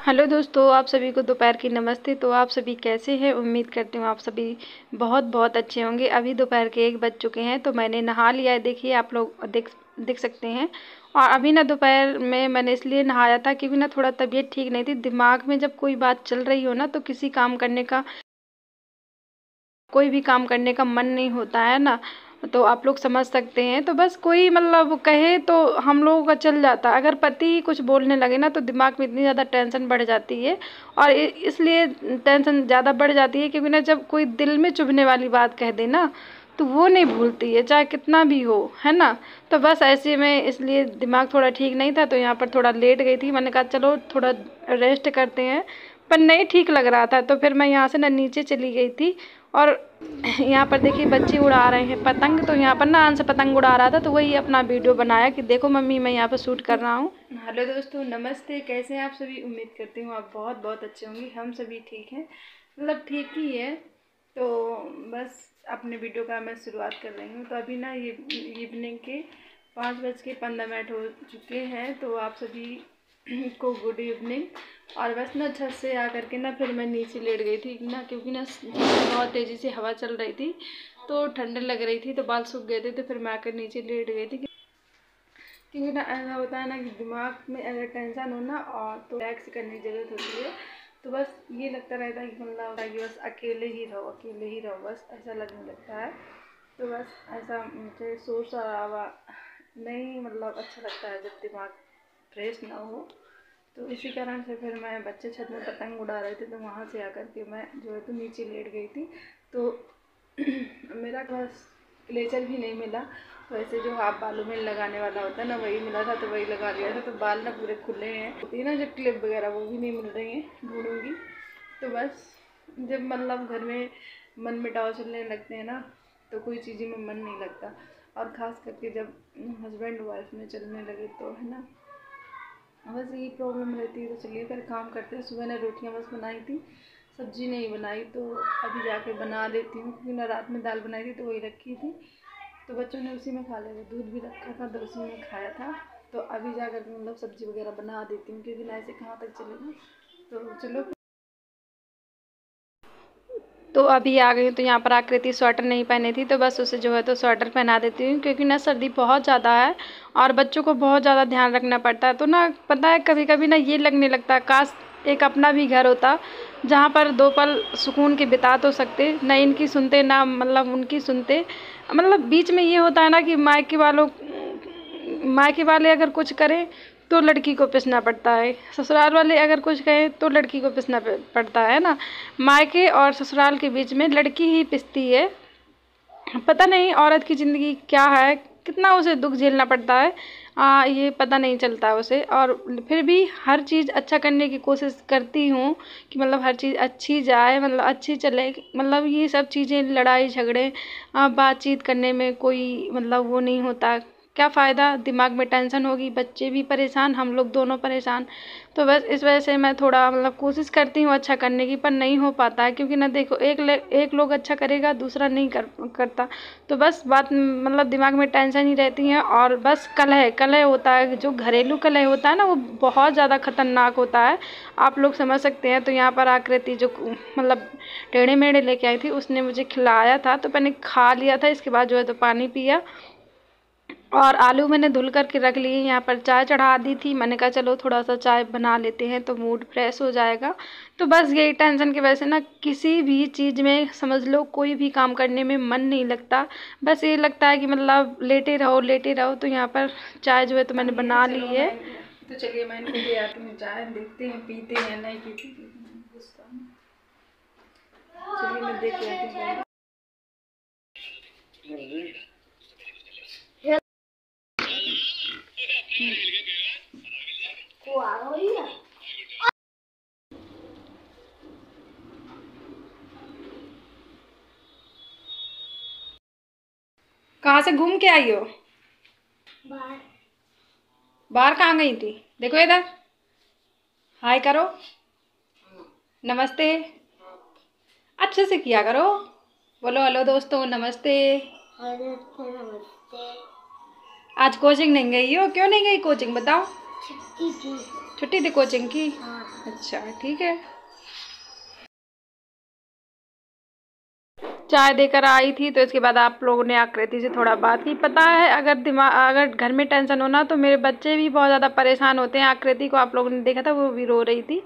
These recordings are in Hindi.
हेलो दोस्तों, आप सभी को दोपहर की नमस्ते। तो आप सभी कैसे हैं? उम्मीद करती हूँ आप सभी बहुत बहुत अच्छे होंगे। अभी दोपहर के 1 बज चुके हैं, तो मैंने नहा लिया है। देखिए, आप लोग देख सकते हैं। और अभी ना दोपहर में मैंने इसलिए नहाया था क्योंकि ना थोड़ा तबीयत ठीक नहीं थी। दिमाग में जब कोई बात चल रही हो ना, तो कोई भी काम करने का मन नहीं होता है ना। तो आप लोग समझ सकते हैं। तो बस कोई मतलब कहे तो हम लोगों का चल जाता है, अगर पति ही कुछ बोलने लगे ना तो दिमाग में इतनी ज़्यादा टेंशन बढ़ जाती है। और इसलिए टेंशन ज़्यादा बढ़ जाती है क्योंकि ना जब कोई दिल में चुभने वाली बात कह दे ना, तो वो नहीं भूलती है, चाहे कितना भी हो, है ना। तो बस ऐसे में इसलिए दिमाग थोड़ा ठीक नहीं था, तो यहाँ पर थोड़ा लेट गई थी। मैंने कहा चलो थोड़ा रेस्ट करते हैं, पर नहीं ठीक लग रहा था। तो फिर मैं यहाँ से ना नीचे चली गई थी। और यहाँ पर देखिए बच्चे उड़ा रहे हैं पतंग। तो यहाँ पर ना अंश पतंग उड़ा रहा था, तो वही अपना वीडियो बनाया कि देखो मम्मी, मैं यहाँ पर शूट कर रहा हूँ। हेलो दोस्तों, नमस्ते। कैसे हैं आप सभी? उम्मीद करती हूँ आप बहुत बहुत अच्छे होंगे। हम सभी ठीक हैं, मतलब ठीक ही है। तो बस अपने वीडियो का मैं शुरुआत कर रही हूँ। तो अभी ना ये इवनिंग के 5:15 हो चुके हैं। तो आप सभी को गुड इवनिंग। और बस ना छत से आकर के ना फिर मैं नीचे लेट गई थी ना, क्योंकि ना बहुत तेज़ी से हवा चल रही थी, तो ठंड लग रही थी, तो बाल सूख गए थे। तो फिर मैं आकर नीचे लेट गई थी, क्योंकि ना ऐसा होता है ना कि दिमाग में अगर टेंशन हो ना और तो रिलैक्स करने की ज़रूरत होती है। तो बस ये लगता रहता है कि मतलब कि बस अकेले ही रहो, बस ऐसा लगने लगता है। तो बस ऐसा मुझे शोर शराबा नहीं मतलब अच्छा लगता है जब दिमाग फ्रेश ना हो। तो इसी कारण से फिर मैं, बच्चे छत में पतंग उड़ा रहे थे, तो वहाँ से आकर के मैं जो है तो नीचे लेट गई थी। तो मेरा बस क्लेचर भी नहीं मिला, तो ऐसे जो हाफ बालों में लगाने वाला होता है ना, वही मिला था, तो वही लगा लिया था। तो बाल ना पूरे खुले हैं, होती है ना जो क्लिप वगैरह, वो भी नहीं मिल रही हैं, ढूंढूंगी। तो बस जब मतलब घर में मन मिटाव चलने लगते हैं ना, तो कोई चीज़ में मन नहीं लगता। और ख़ास करके जब हस्बैंड वाइफ में चलने लगे, तो है ना, बस यही प्रॉब्लम रहती है। तो चलिए फिर काम करते हैं। सुबह ने रोटियां बस बनाई थी, सब्जी नहीं बनाई, तो अभी जाके बना देती हूँ, क्योंकि ना रात में दाल बनाई थी तो वही रखी थी, तो बच्चों ने उसी में खा लिया। दूध भी रखा था, तो उसी में खाया था। तो अभी जाकर मतलब सब्जी वगैरह बना देती हूँ, क्योंकि ना ऐसे कहाँ तक चलेगा। तो चलो, तो अभी आ गई हूँ। तो यहाँ पर आकृति स्वेटर नहीं पहनी थी, तो बस उसे जो है तो स्वेटर पहना देती हूँ, क्योंकि ना सर्दी बहुत ज़्यादा है और बच्चों को बहुत ज़्यादा ध्यान रखना पड़ता है। तो ना पता है, कभी कभी ना ये लगने लगता है काश एक अपना भी घर होता, जहाँ पर 2 पल सुकून के बिता तो सकते, ना इनकी सुनते ना मतलब उनकी सुनते। मतलब बीच में ये होता है ना कि मायके वाले अगर कुछ करें तो लड़की को पिसना पड़ता है, ससुराल वाले अगर कुछ कहें तो लड़की को पिसना पड़ता है ना। मायके और ससुराल के बीच में लड़की ही पिसती है। पता नहीं औरत की ज़िंदगी क्या है, कितना उसे दुख झेलना पड़ता है, ये पता नहीं चलता उसे। और फिर भी हर चीज़ अच्छा करने की कोशिश करती हूँ कि मतलब हर चीज़ अच्छी जाए, मतलब अच्छी चले। मतलब ये सब चीज़ें, लड़ाई झगड़े, बातचीत करने में कोई मतलब वो नहीं होता। क्या फ़ायदा, दिमाग में टेंशन होगी, बच्चे भी परेशान, हम लोग दोनों परेशान। तो बस इस वजह से मैं थोड़ा मतलब कोशिश करती हूँ अच्छा करने की, पर नहीं हो पाता है, क्योंकि ना देखो एक लोग अच्छा करेगा, दूसरा नहीं करता। तो बस बात मतलब दिमाग में टेंशन ही रहती है। और बस कलह होता है, जो घरेलू कलह होता है ना, वो बहुत ज़्यादा खतरनाक होता है, आप लोग समझ सकते हैं। तो यहाँ पर आकृति जो मतलब टेढ़े मेढ़े लेके आई थी, उसने मुझे खिलाया था, तो मैंने खा लिया था। इसके बाद जो है तो पानी पिया, और आलू मैंने धुल करके रख लिए। यहाँ पर चाय चढ़ा दी थी, मैंने कहा चलो थोड़ा सा चाय बना लेते हैं तो मूड फ्रेश हो जाएगा। तो बस यही टेंशन की वजह से ना किसी भी चीज़ में समझ लो, कोई भी काम करने में मन नहीं लगता। बस ये लगता है कि मतलब लेटे रहो लेटे रहो। तो यहाँ पर चाय जो है तो मैंने बना ली है। तो चलिए मैं इनको दे आती हूँ चाय, देखते हैं पीते हैं नहीं पीते। चलिए मैं देख के आती हूँ। कहाँ से घूम के आई हो? बाहर। बाहर कहाँ गई थी? देखो इधर, हाय करो, नमस्ते, अच्छे से किया करो। बोलो हेलो दोस्तों, नमस्ते। नमस्ते। आज कोचिंग नहीं गई हो? क्यों नहीं गई कोचिंग, बताओ। छुट्टी थी। छुट्टी थी कोचिंग की? हाँ। अच्छा ठीक है। चाय देकर आई थी तो इसके बाद आप लोगों ने आकृति से थोड़ा बात की। पता है अगर घर में टेंशन हो ना तो मेरे बच्चे भी बहुत ज़्यादा परेशान होते हैं। आकृति को आप लोगों ने देखा था, वो भी रो रही थी।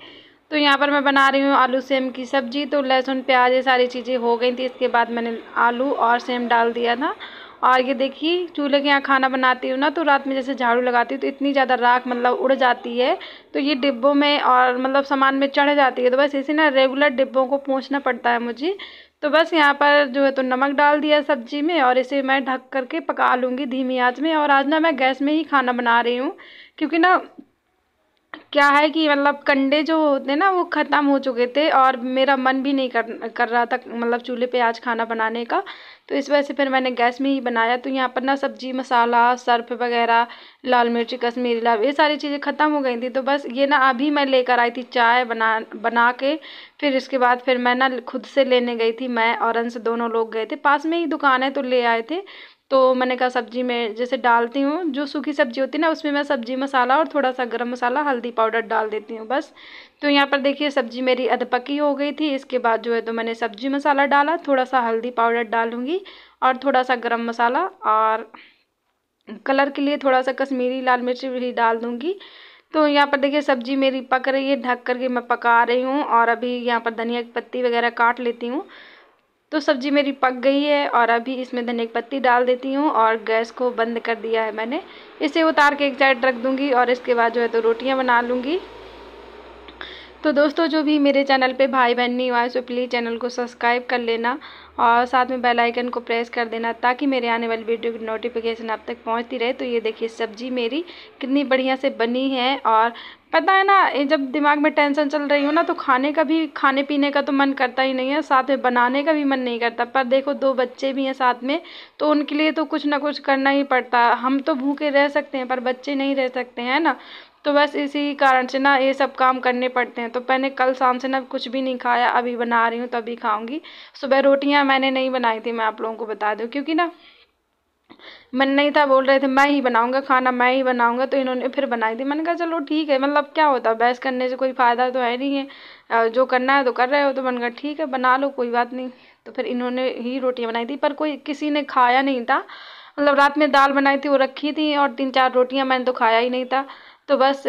तो यहाँ पर मैं बना रही हूँ आलू सेम की सब्जी। तो लहसुन प्याज ये सारी चीज़ें हो गई थी। इसके बाद मैंने आलू और सेम डाल दिया था। और ये देखिए, चूल्हे के यहाँ खाना बनाती हूँ ना तो रात में जैसे झाड़ू लगाती हूँ तो इतनी ज़्यादा राख मतलब उड़ जाती है, तो ये डिब्बों में और मतलब सामान में चढ़ जाती है। तो बस इसी ना रेगुलर डिब्बों को पोंछना पड़ता है मुझे। तो बस यहाँ पर जो है तो नमक डाल दिया सब्जी में और इसे मैं ढक करके पका लूँगी धीमी आंच में। और आज ना मैं गैस में ही खाना बना रही हूँ, क्योंकि ना क्या है कि मतलब कंडे जो होते हैं ना वो ख़त्म हो चुके थे और मेरा मन भी नहीं कर रहा था मतलब चूल्हे पे आज खाना बनाने का। तो इस वजह से फिर मैंने गैस में ही बनाया। तो यहाँ पर ना सब्जी मसाला सर्फ वगैरह लाल मिर्ची कश्मीरी लाल ये सारी चीज़ें ख़त्म हो गई थी। तो बस ये ना अभी मैं लेकर आई थी चाय बना के। फिर इसके बाद फिर मैं ना खुद से लेने गई थी, मैं और अंश दोनों लोग गए थे, पास में ही दुकान है तो ले आए थे। तो मैंने कहा सब्जी में जैसे डालती हूँ जो सूखी सब्जी होती है ना उसमें मैं सब्जी मसाला और थोड़ा सा गरम मसाला हल्दी पाउडर डाल देती हूँ बस। तो यहाँ पर देखिए सब्जी मेरी अधपकी हो गई थी। इसके बाद जो है तो मैंने सब्जी मसाला डाला, थोड़ा सा हल्दी पाउडर डालूँगी और थोड़ा सा गरम मसाला, और कलर के लिए थोड़ा सा कश्मीरी लाल मिर्च भी डाल दूँगी। तो यहाँ पर देखिए सब्जी मेरी पक रही है, ढक करके मैं पका रही हूँ। और अभी यहाँ पर धनिया की पत्ती वगैरह काट लेती हूँ। तो सब्जी मेरी पक गई है और अभी इसमें धनिया की पत्ती डाल देती हूँ और गैस को बंद कर दिया है मैंने। इसे उतार के एक साइड रख दूँगी और इसके बाद जो है तो रोटियाँ बना लूँगी। तो दोस्तों जो भी मेरे चैनल पे भाई बहन नहीं हुआ है सो प्लीज़ चैनल को सब्सक्राइब कर लेना और साथ में बेल आइकन को प्रेस कर देना ताकि मेरे आने वाली वीडियो की नोटिफिकेशन आप तक पहुंचती रहे। तो ये देखिए सब्जी मेरी कितनी बढ़िया से बनी है। और पता है ना, ये जब दिमाग में टेंशन चल रही हो ना तो खाने पीने का तो मन करता ही नहीं है, साथ में बनाने का भी मन नहीं करता। पर देखो 2 बच्चे भी हैं साथ में तो उनके लिए तो कुछ ना कुछ करना ही पड़ता। हम तो भूखे रह सकते हैं पर बच्चे नहीं रह सकते हैं ना। तो बस इसी कारण से ना ये सब काम करने पड़ते हैं। तो मैंने कल शाम से ना कुछ भी नहीं खाया, अभी बना रही हूँ तो अभी खाऊंगी। सुबह रोटियां मैंने नहीं बनाई थी, मैं आप लोगों को बता दूं, क्योंकि ना मन नहीं था, बोल रहे थे मैं ही बनाऊंगा खाना मैं ही बनाऊंगा, तो इन्होंने फिर बनाई थी। मैंने कहा चलो ठीक है, मतलब क्या होता है बहस करने से कोई फ़ायदा तो है नहीं है, जो करना है तो कर रहे हो। तो मैंने कहा ठीक है बना लो कोई बात नहीं। तो फिर इन्होंने ही रोटियां बनाई थी पर कोई किसी ने खाया नहीं था। मतलब रात में दाल बनाई थी वो रखी थी और 3-4 रोटियां मैंने तो खाया ही नहीं था। तो बस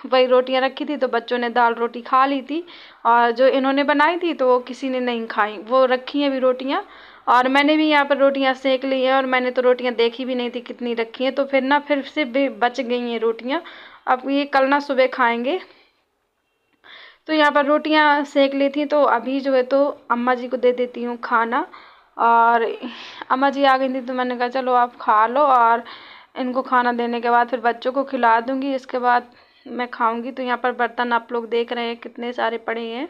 वही रोटियां रखी थी तो बच्चों ने दाल रोटी खा ली थी और जो इन्होंने बनाई थी तो वो किसी ने नहीं खाई, वो रखी हैं अभी रोटियां। और मैंने भी यहाँ पर रोटियां सेक ली हैं और मैंने तो रोटियां देखी भी नहीं थी कितनी रखी हैं। तो फिर ना फिर से भी बच गई हैं रोटियां, अब ये कल ना सुबह खाएंगे। तो यहाँ पर रोटियां सेक ली थी तो अभी जो है तो अम्मा जी को दे देती हूँ खाना। और अम्मा जी आ गई थी तो मैंने कहा चलो आप खा लो और इनको खाना देने के बाद फिर बच्चों को खिला दूँगी, इसके बाद मैं खाऊँगी। तो यहाँ पर बर्तन आप लोग देख रहे हैं कितने सारे पड़े हैं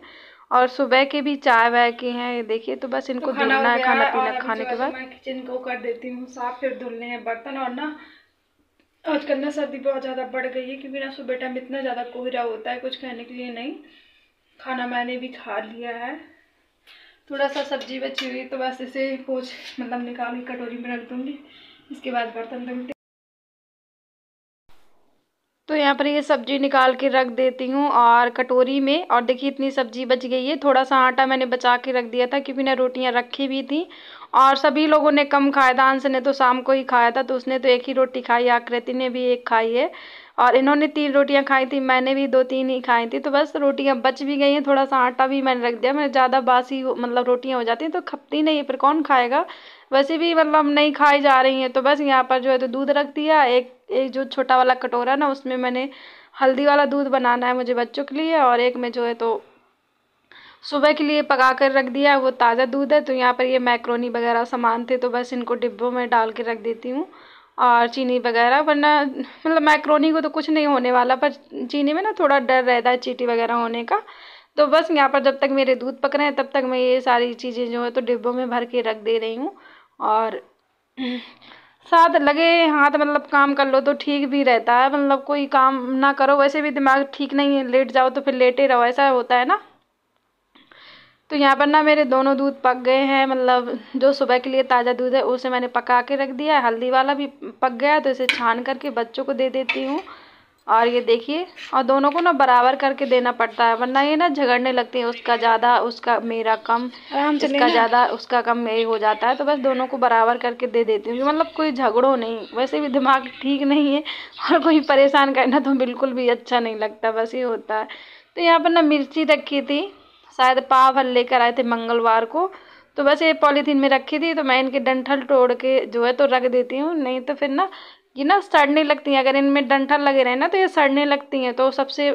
और सुबह के भी चाय वाय के हैं ये देखिए। तो बस इनको धुलना है खाना पीना खाने के बाद। मैं किचन को कर देती हूँ साफ, फिर धुलने हैं बर्तन। और ना आजकल ना सर्दी बहुत ज़्यादा बढ़ गई है क्योंकि ना सुबह टाइम इतना ज़्यादा कोहरा होता है, कुछ खाने के लिए नहीं। खाना मैंने भी खा लिया है, थोड़ा सा सब्जी बची हुई तो बस इसे पोंछ मतलब निकाल के कटोरी में रख दूँगी, इसके बाद बर्तन धुलते। तो यहाँ पर ये सब्जी निकाल के रख देती हूँ और कटोरी में। और देखिए इतनी सब्जी बच गई है, थोड़ा सा आटा मैंने बचा के रख दिया था क्योंकि ना रोटियाँ रखी भी थी और सभी लोगों ने कम खाया था। अंश ने तो शाम को ही खाया था तो उसने तो एक ही रोटी खाई, आकृति ने भी एक खाई है और इन्होंने 3 रोटियां खाई थी, मैंने भी 2-3 ही खाई थी। तो बस रोटियां बच भी गई हैं, थोड़ा सा आटा भी मैंने रख दिया। मैं ज़्यादा बासी मतलब रोटियां हो जाती हैं तो खपती नहीं है, फिर कौन खाएगा, वैसे भी मतलब नहीं खाई जा रही हैं। तो बस यहाँ पर जो है तो दूध रख दिया, एक जो छोटा वाला कटोरा ना उसमें मैंने हल्दी वाला दूध बनाना है मुझे बच्चों के लिए, और एक में जो है तो सुबह के लिए पका कर रख दिया, वो ताज़ा दूध है। तो यहाँ पर ये मैक्रोनी वगैरह सामान थे तो बस इनको डिब्बों में डाल के रख देती हूँ और चीनी वगैरह, वरना मतलब मैक्रोनी को तो कुछ नहीं होने वाला पर चीनी में ना थोड़ा डर रहता है चींटी वगैरह होने का। तो बस यहाँ पर जब तक मेरे दूध पक रहे हैं तब तक मैं ये सारी चीज़ें जो है तो डिब्बों में भर के रख दे रही हूँ। और साथ लगे हाथ मतलब काम कर लो तो ठीक भी रहता है, मतलब कोई काम ना करो वैसे भी दिमाग ठीक नहीं है, लेट जाओ तो फिर लेटे रहो, ऐसा होता है ना। तो यहाँ पर ना मेरे दोनों दूध पक गए हैं, मतलब जो सुबह के लिए ताज़ा दूध है उसे मैंने पका के रख दिया है, हल्दी वाला भी पक गया है तो इसे छान करके बच्चों को दे देती हूँ। और ये देखिए, और दोनों को ना बराबर करके देना पड़ता है, वरना ये ना झगड़ने लगती है, उसका ज़्यादा उसका मेरा कम, इसका ज़्यादा उसका कम, यही हो जाता है। तो बस दोनों को बराबर करके दे देती हूँ, मतलब कोई झगड़ो नहीं, वैसे भी दिमाग ठीक नहीं है और कोई परेशान करना तो बिल्कुल भी अच्छा नहीं लगता, बस ये होता है। तो यहाँ पर ना मिर्ची रखी थी, शायद पाव फल लेकर आए थे मंगलवार को, तो बस ये पॉलीथीन में रखी थी, तो मैं इनके डंठल तोड़ के जो है तो रख देती हूँ, नहीं तो फिर ना ये ना सड़ने लगती हैं। अगर इनमें डंठल लगे रहे ना तो ये सड़ने लगती हैं। तो सबसे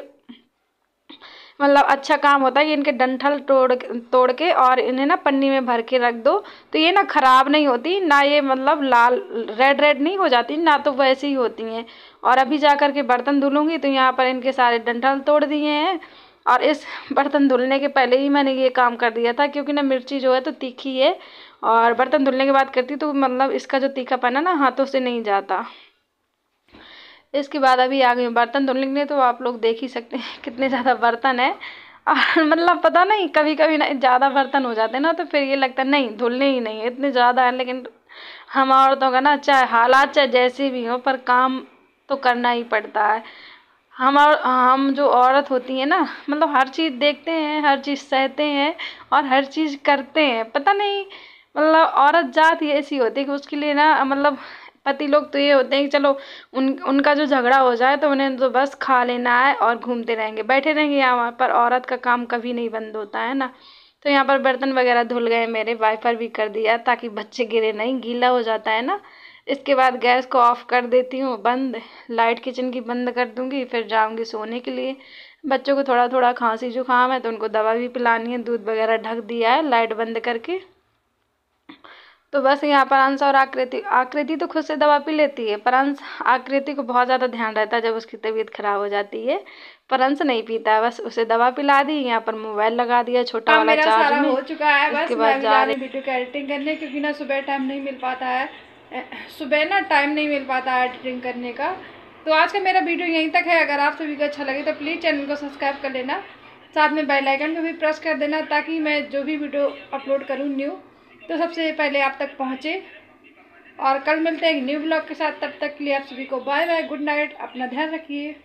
मतलब अच्छा काम होता है कि इनके डंठल तोड़ के और इन्हें ना पन्नी में भर के रख दो, तो ये ना ख़राब नहीं होती, ना ये मतलब लाल रेड रेड नहीं हो जाती, ना तो वैसी ही होती हैं। और अभी जा कर के बर्तन धुलूँगी तो यहाँ पर इनके सारे डंठल तोड़ दिए हैं। और इस बर्तन धुलने के पहले ही मैंने ये काम कर दिया था, क्योंकि ना मिर्ची जो है तो तीखी है, और बर्तन धुलने के बाद करती तो मतलब इसका जो तीखापन है ना हाथों से नहीं जाता। इसके बाद अभी आ गई हूँ बर्तन धुलने के लिए, तो आप लोग देख ही सकते हैं कितने ज़्यादा बर्तन है। और मतलब पता नहीं, कभी कभी ना ज़्यादा बर्तन हो जाते हैं ना, तो फिर ये लगता है नहीं धुलने ही नहीं है, इतने ज़्यादा है। लेकिन हम औरतों का ना चाहे हालात चाहे जैसे भी हो, पर काम तो करना ही पड़ता है। हम जो औरत होती है ना, मतलब हर चीज़ देखते हैं, हर चीज़ सहते हैं और हर चीज़ करते हैं। पता नहीं, मतलब औरत जात ही ऐसी होती है कि उसके लिए ना मतलब पति लोग तो ये होते हैं कि चलो उनका जो झगड़ा हो जाए तो उन्हें तो बस खा लेना है और घूमते रहेंगे, बैठे रहेंगे यहाँ पर। औरत का काम कभी नहीं बंद होता है ना। तो यहाँ पर बर्तन वगैरह धुल गए मेरे, वाइपर भी कर दिया ताकि बच्चे गिरे नहीं, गीला हो जाता है ना। इसके बाद गैस को ऑफ कर देती हूँ बंद, लाइट किचन की बंद कर दूँगी, फिर जाऊँगी सोने के लिए। बच्चों को थोड़ा थोड़ा खांसी जुकाम है तो उनको दवा भी पिलानी है, दूध वगैरह ढक दिया है लाइट बंद करके। तो बस यहाँ पर अंश और आकृति, आकृति तो खुद से दवा पी लेती है, पर अंश, आकृति को बहुत ज़्यादा ध्यान रहता है जब उसकी तबीयत खराब हो जाती है, पर अंश नहीं पीता है। बस उसे दवा पिला दी, यहाँ पर मोबाइल लगा दिया छोटा वाला मेरा चार्ज सारा में। हो चुका है, बस इसके मैं बाद अभी जा जा रहे रही वीडियो की एडिटिंग करने, क्योंकि ना सुबह टाइम नहीं मिल पाता है, सुबह ना टाइम नहीं मिल पाता है एडिटिंग करने का। तो आज का मेरा वीडियो यहीं तक है। अगर आप सभी को अच्छा लगे तो प्लीज़ चैनल को सब्सक्राइब कर लेना, साथ में बेल आइकन को भी प्रेस कर देना, ताकि मैं जो भी वीडियो अपलोड करूँ न्यू, तो सबसे पहले आप तक पहुँचे। और कल मिलते हैं एक न्यू ब्लॉग के साथ, तब तक के लिए आप सभी को बाय बाय, गुड नाइट, अपना ध्यान रखिए।